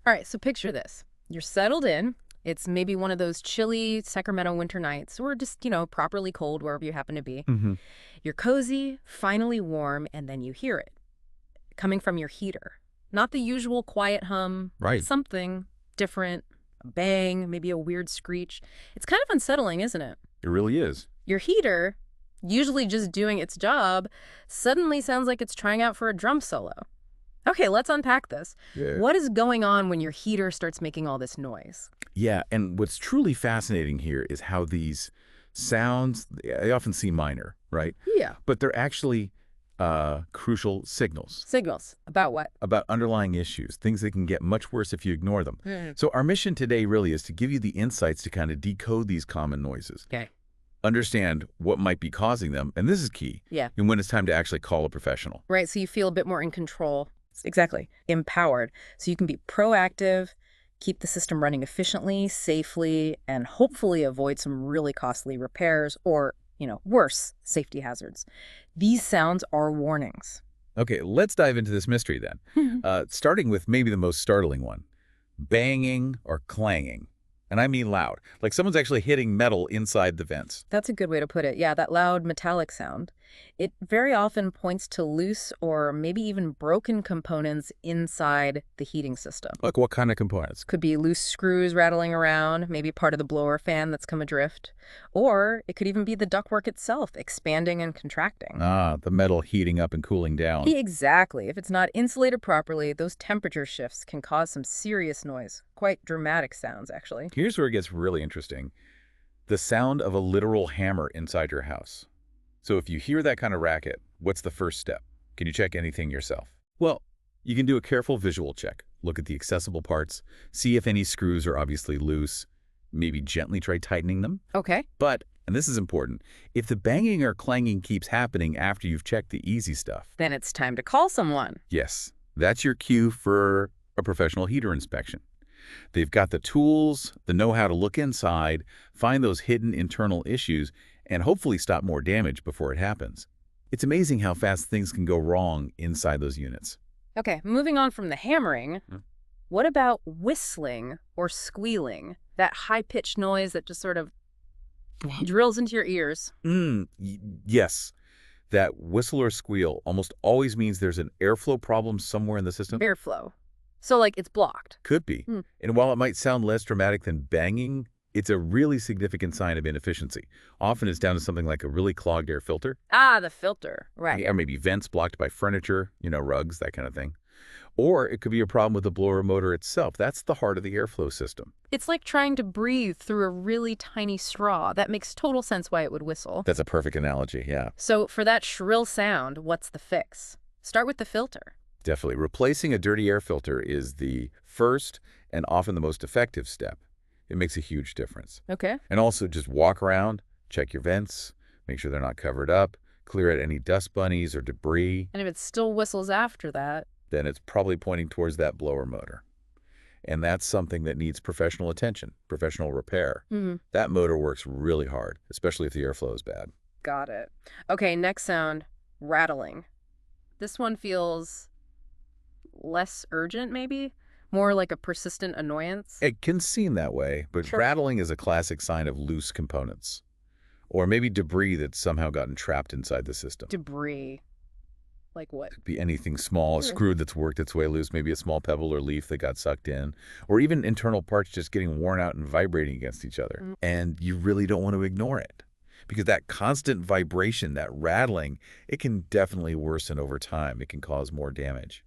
All right, so picture this. You're settled in. It's maybe one of those chilly Sacramento winter nights, or just, properly cold wherever you happen to be. Hmm. You're cozy, finally warm, and then you hear it coming from your heater. Not the usual quiet hum, Right. something different, a bang, maybe a weird screech. It's kind of unsettling, isn't it? It really is. Your heater, usually just doing its job, suddenly sounds like it's trying out for a drum solo. Okay, let's unpack this. Yeah. What is going on when your heater starts making all this noise? Yeah, and what's truly fascinating here is how these sounds, they often seem minor, right? Yeah. But they're actually crucial signals Signals. About what? about underlying issues, things that can get much worse if you ignore them. Hmm. So our mission today really is to give you the insights to kind of decode these common noises, Okay. understand what might be causing them, and this is key, Yeah. and when it's time to actually call a professional. Right, so you feel a bit more in control. Exactly. Empowered. So you can be proactive, keep the system running efficiently, safely, and hopefully avoid some really costly repairs or, worse, safety hazards. These sounds are warnings. Okay, let's dive into this mystery then, starting with maybe the most startling one, banging or clanging. And I mean loud, like someone's actually hitting metal inside the vents. That's a good way to put it. Yeah, that loud metallic sound. It very often points to loose or maybe even broken components inside the heating system. Like what kind of components? Could be loose screws rattling around, maybe part of the blower fan that's come adrift. Or it could even be the ductwork itself expanding and contracting. Ah, the metal heating up and cooling down. Exactly. If it's not insulated properly, those temperature shifts can cause some serious noise. Quite dramatic sounds, actually. Here's where it gets really interesting. The sound of a literal hammer inside your house. So if you hear that kind of racket, what's the first step? Can you check anything yourself? Well, you can do a careful visual check. Look at the accessible parts, see if any screws are obviously loose, maybe gently try tightening them. Okay. But, and this is important, if the banging or clanging keeps happening after you've checked the easy stuff, Then it's time to call someone. yes, that's your cue for a professional heater inspection. They've got the tools, the know-how to look inside, find those hidden internal issues, and hopefully stop more damage before it happens. It's amazing how fast things can go wrong inside those units. Okay, moving on from the hammering, what about whistling or squealing? That high-pitched noise that just sort of drills into your ears. Yes, that whistle or squeal almost always means there's an airflow problem somewhere in the system. Airflow. So, like, it's blocked. Could be. Hmm. And while it might sound less dramatic than banging, it's a really significant sign of inefficiency. Often it's down to something like a really clogged air filter, Ah, the filter. Right. or maybe vents blocked by furniture, rugs, that kind of thing. Or it could be a problem with the blower motor itself. That's the heart of the airflow system. It's like trying to breathe through a really tiny straw. That makes total sense why it would whistle. That's a perfect analogy, yeah. So, for that shrill sound, what's the fix? Start with the filter. Definitely. Replacing a dirty air filter is the first and often the most effective step. It makes a huge difference. Okay. And also just walk around, check your vents, make sure they're not covered up, clear out any dust bunnies or debris. And if it still whistles after that, Then it's probably pointing towards that blower motor. And that's something that needs professional attention, professional repair. That motor works really hard, especially if the airflow is bad. got it. Okay, next sound, rattling. This one feels less urgent, maybe? More like a persistent annoyance? It can seem that way, but Sure. rattling is a classic sign of loose components. Or maybe debris that's somehow gotten trapped inside the system. Debris. Like what? Could be anything small, a screw that's worked its way loose, maybe a small pebble or leaf that got sucked in, or even internal parts just getting worn out and vibrating against each other. And you really don't want to ignore it, because that constant vibration, that rattling, it can definitely worsen over time. It can cause more damage.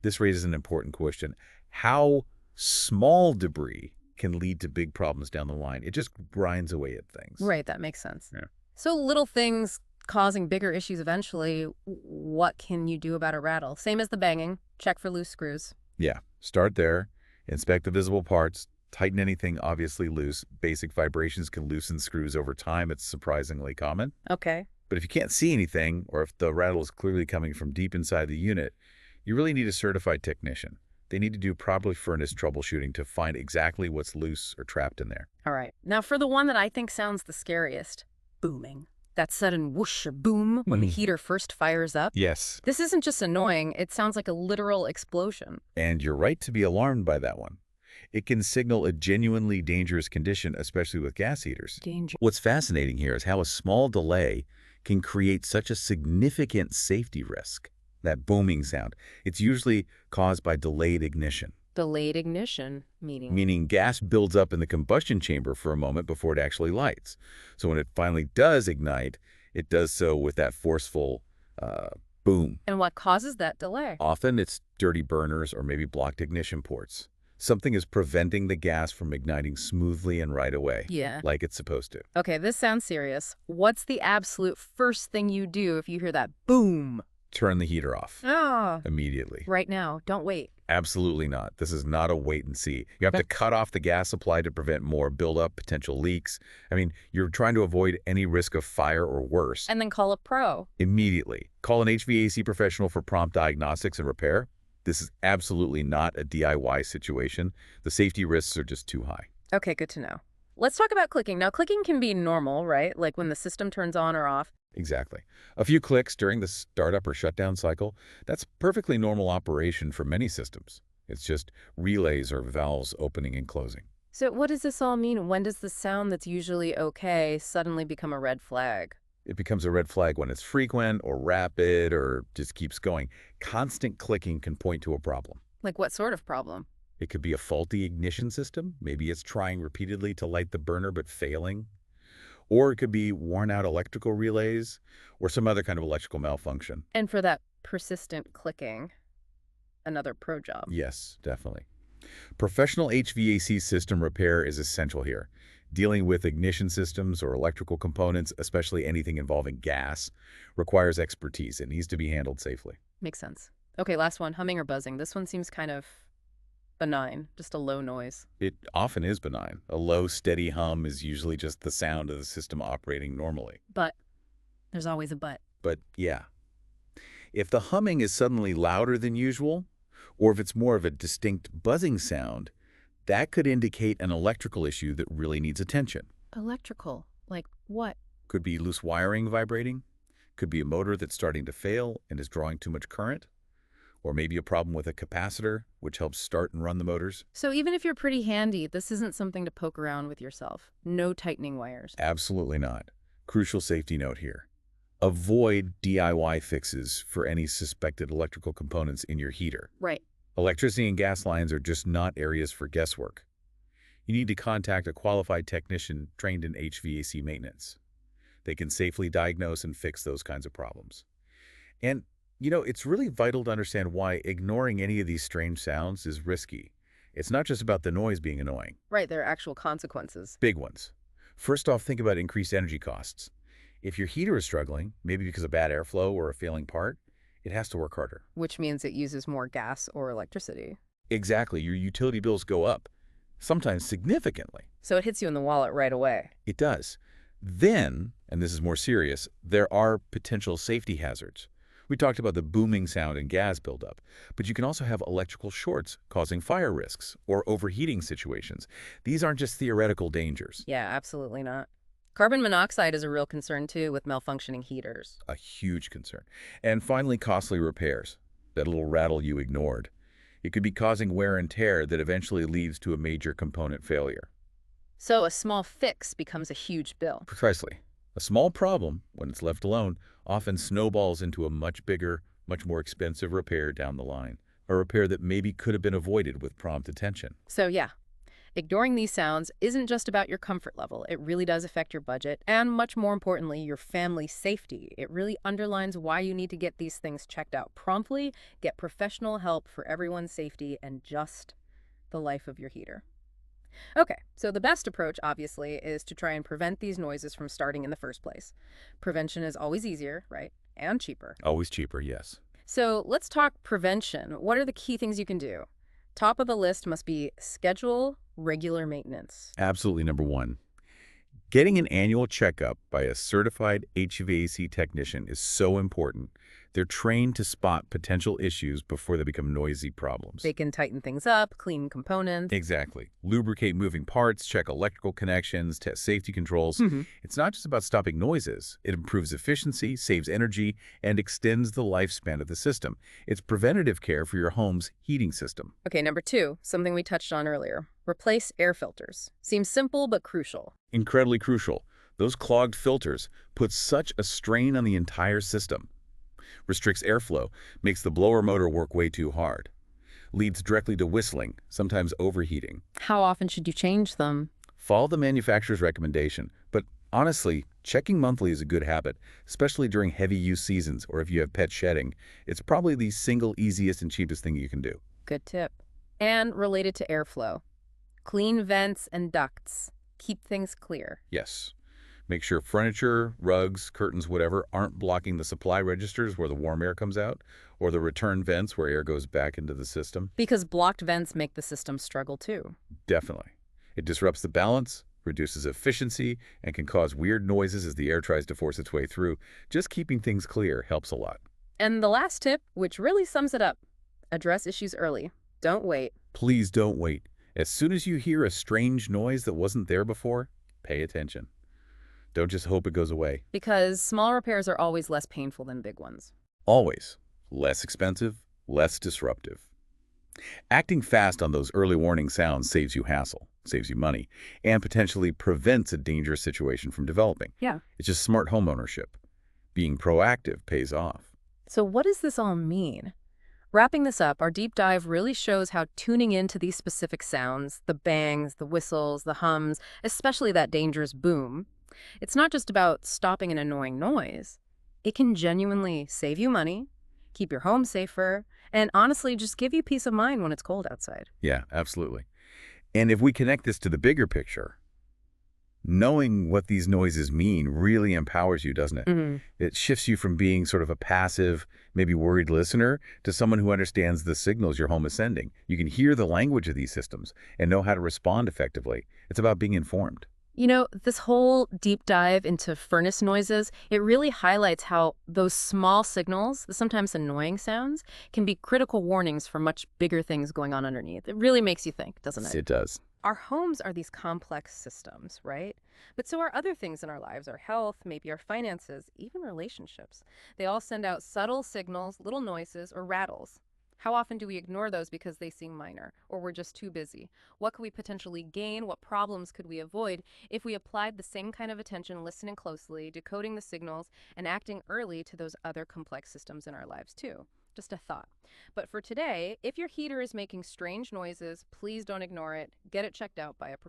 This raises an important question. How small debris can lead to big problems down the line? It just grinds away at things. Right, that makes sense. Yeah. So little things causing bigger issues eventually, what can you do about a rattle? Same as the banging, check for loose screws. Yeah, start there, inspect the visible parts, tighten anything obviously loose. Basic vibrations can loosen screws over time. It's surprisingly common. Okay. But if you can't see anything, or if the rattle is clearly coming from deep inside the unit, you really need a certified technician. They need to do properly furnished troubleshooting to find exactly what's loose or trapped in there. All right. Now for the one that I think sounds the scariest, booming. That sudden whoosh or boom when the heater first fires up. Yes. This isn't just annoying, it sounds like a literal explosion. And you're right to be alarmed by that one. It can signal a genuinely dangerous condition, especially with gas heaters. Danger. What's fascinating here is how a small delay can create such a significant safety risk. That booming sound, it's usually caused by delayed ignition, Delayed ignition, meaning gas builds up in the combustion chamber for a moment before it actually lights. So when it finally does ignite, it does so with that forceful boom. And what causes that delay? Often it's dirty burners or maybe blocked ignition ports. Something is preventing the gas from igniting smoothly and right away, Yeah. like it's supposed to. Okay, this sounds serious. What's the absolute first thing you do if you hear that boom? Turn the heater off Ah, immediately. right now. Don't wait. Absolutely not. This is not a wait and see. You have to cut off the gas supply to prevent more buildup, potential leaks. I mean, you're trying to avoid any risk of fire or worse. And then call a pro. Immediately. Call an HVAC professional for prompt diagnostics and repair. This is absolutely not a DIY situation. The safety risks are just too high. Okay, good to know. Let's talk about clicking. Now, clicking can be normal, right? Like when the system turns on or off. Exactly. A few clicks during the startup or shutdown cycle, that's perfectly normal operation for many systems. It's just relays or valves opening and closing. So what does this all mean? When does the sound that's usually okay suddenly become a red flag? It becomes a red flag when it's frequent or rapid or just keeps going. Constant clicking can point to a problem. Like what sort of problem? It could be a faulty ignition system. Maybe it's trying repeatedly to light the burner but failing. Or it could be worn out electrical relays or some other kind of electrical malfunction. And for that persistent clicking, another pro job. Yes, definitely. Professional HVAC system repair is essential here. Dealing with ignition systems or electrical components, especially anything involving gas, requires expertise. It needs to be handled safely. Makes sense. Okay, last one, humming or buzzing. This one seems kind of benign, just a low noise. It often is benign. A low, steady hum is usually just the sound of the system operating normally. But there's always a but. But yeah, if the humming is suddenly louder than usual, or if it's more of a distinct buzzing sound, that could indicate an electrical issue that really needs attention. Electrical? Like what? Could be loose wiring vibrating, could be a motor that's starting to fail and is drawing too much current, or maybe a problem with a capacitor, which helps start and run the motors. So even if you're pretty handy, this isn't something to poke around with yourself. No tightening wires. Absolutely not. Crucial safety note here. Avoid DIY fixes for any suspected electrical components in your heater. Right. Electricity and gas lines are just not areas for guesswork. You need to contact a qualified technician trained in HVAC maintenance. They can safely diagnose and fix those kinds of problems. And, it's really vital to understand why ignoring any of these strange sounds is risky. It's not just about the noise being annoying. Right, there are actual consequences. Big ones. First off, think about increased energy costs. If your heater is struggling, maybe because of bad airflow or a failing part, it has to work harder. Which means it uses more gas or electricity. Exactly. Your utility bills go up, sometimes significantly. So it hits you in the wallet right away. It does. Then, and this is more serious, there are potential safety hazards. We talked about the booming sound and gas buildup, but you can also have electrical shorts causing fire risks or overheating situations. These aren't just theoretical dangers. Yeah, absolutely not. Carbon monoxide is a real concern, too, with malfunctioning heaters. A huge concern. And finally, costly repairs. That little rattle you ignored. It could be causing wear and tear that eventually leads to a major component failure. So a small fix becomes a huge bill. Precisely. A small problem, when it's left alone, often snowballs into a much bigger, much more expensive repair down the line. A repair that maybe could have been avoided with prompt attention. So yeah, ignoring these sounds isn't just about your comfort level. It really does affect your budget and, much more importantly, your family's safety. It really underlines why you need to get these things checked out promptly, get professional help for everyone's safety, and just the life of your heater. Okay, so the best approach, obviously, is to try and prevent these noises from starting in the first place. Prevention is always easier, right? And cheaper. Always cheaper, yes. So let's talk prevention. What are the key things you can do? Top of the list must be schedule regular maintenance. Absolutely number one. Getting an annual checkup by a certified HVAC technician is so important They're trained to spot potential issues before they become noisy problems. They can tighten things up, clean components. Exactly. Lubricate moving parts, check electrical connections, test safety controls. Hmm. It's not just about stopping noises. It improves efficiency, saves energy, and extends the lifespan of the system. It's preventative care for your home's heating system. Okay, number 2, something we touched on earlier. Replace air filters. Seems simple but crucial. Incredibly crucial. Those clogged filters put such a strain on the entire system. Restricts airflow, makes the blower motor work way too hard. Leads directly to whistling, sometimes overheating. How often should you change them? Follow the manufacturer's recommendation, but honestly, checking monthly is a good habit, especially during heavy use seasons or if you have pet shedding. It's probably the single easiest and cheapest thing you can do. Good tip. And related to airflow. Clean vents and ducts. Keep things clear. Yes. Make sure furniture, rugs, curtains, whatever, aren't blocking the supply registers where the warm air comes out, or the return vents where air goes back into the system. Because blocked vents make the system struggle too. Definitely. It disrupts the balance, reduces efficiency, and can cause weird noises as the air tries to force its way through. Just keeping things clear helps a lot. And the last tip, which really sums it up, address issues early. Don't wait. Please don't wait. As soon as you hear a strange noise that wasn't there before, pay attention. Don't just hope it goes away. Because small repairs are always less painful than big ones. Always. Less expensive, less disruptive. Acting fast on those early warning sounds saves you hassle, saves you money, and potentially prevents a dangerous situation from developing. Yeah. It's just smart home ownership. Being proactive pays off. So what does this all mean? Wrapping this up, our deep dive really shows how tuning into these specific sounds, the bangs, the whistles, the hums, especially that dangerous boom, it's not just about stopping an annoying noise. It can genuinely save you money, keep your home safer, and honestly just give you peace of mind when it's cold outside. Yeah, absolutely. And if we connect this to the bigger picture, knowing what these noises mean really empowers you, doesn't it? Mm-hmm. It shifts you from being sort of a passive, maybe worried listener to someone who understands the signals your home is sending. You can hear the language of these systems and know how to respond effectively. It's about being informed. You know, this whole deep dive into furnace noises, it really highlights how those small signals, the sometimes annoying sounds, can be critical warnings for much bigger things going on underneath. It really makes you think, doesn't it? It does. Our homes are these complex systems, right? But so are other things in our lives, our health, maybe our finances, even relationships. They all send out subtle signals, little noises, or rattles. How often do we ignore those because they seem minor, or we're just too busy? What could we potentially gain? What problems could we avoid if we applied the same kind of attention, listening closely, decoding the signals, and acting early to those other complex systems in our lives too? Just a thought. But for today, if your heater is making strange noises, please don't ignore it. Get it checked out by a professional.